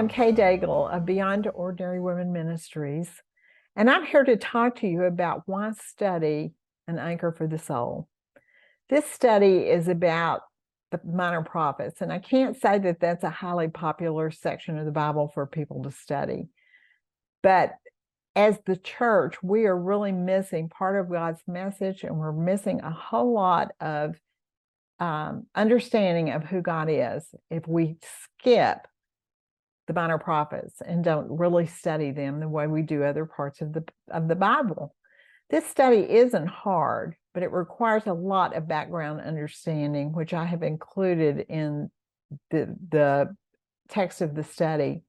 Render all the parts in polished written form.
I'm Kay Daigle of Beyond Ordinary Women Ministries, and I'm here to talk to you about why study An Anchor for the Soul. This study is about the minor prophets, and I can't say that that's a highly popular section of the Bible for people to study. But as the church, we are really missing part of God's message, and we're missing a whole lot of understanding of who God is if we skip the minor prophets and don't really study them the way we do other parts of the Bible. This study isn't hard, but it requires a lot of background understanding, which I have included in the text of the study.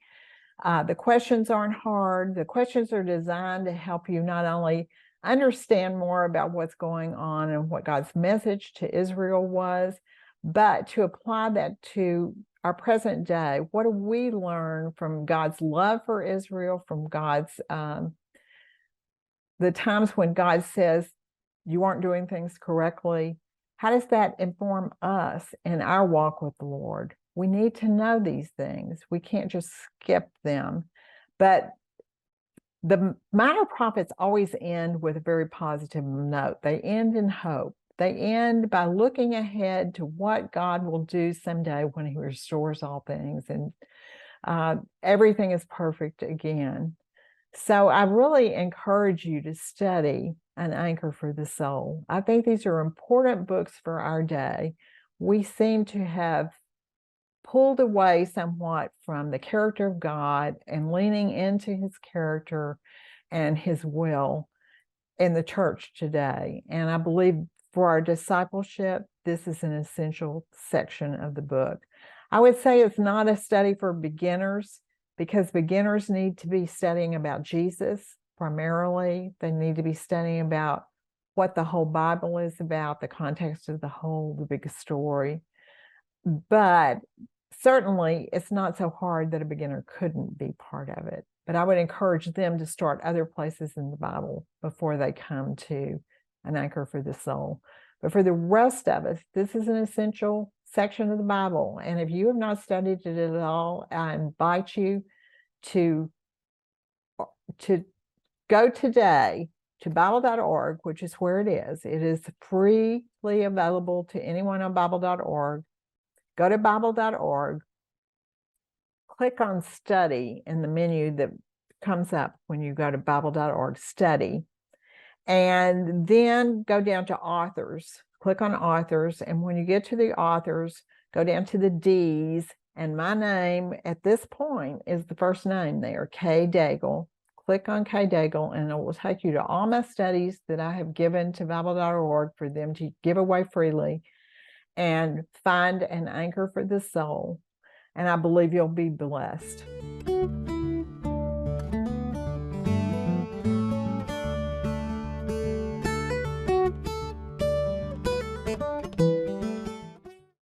The questions aren't hard. The questions are designed to help you not only understand more about what's going on and what God's message to Israel was, but to apply that to our present day. What do we learn from God's love for Israel, from God's the times when God says you aren't doing things correctly? How does that inform us in our walk with the Lord? We need to know these things. We can't just skip them. But the minor prophets always end with a very positive note. They end in hope. They end by looking ahead to what God will do someday when he restores all things and everything is perfect again. So I really encourage you to study An Anchor for the Soul. I think these are important books for our day. We seem to have pulled away somewhat from the character of God and leaning into his character and his will in the church today. And I believe for our discipleship, this is an essential section of the book. I would say it's not a study for beginners, because beginners need to be studying about Jesus primarily. They need to be studying about what the whole Bible is about, the context of the whole, the big story. But certainly it's not so hard that a beginner couldn't be part of it. But I would encourage them to start other places in the Bible before they come to An Anchor for the Soul. But for the rest of us, this is an essential section of the Bible. And if you have not studied it at all, I invite you to go today to Bible.org, which is where it is. It is freely available to anyone on Bible.org. Go to Bible.org, click on Study in the menu that comes up when you go to Bible.org, Study, and then go down to Authors. Click on Authors, and when you get to the Authors, go down to the D's, and my name at this point is the first name there, Kay Daigle. Click on Kay Daigle, and it will take you to all my studies that I have given to Bible.org for them to give away freely, and find An Anchor for the Soul. And I believe you'll be blessed.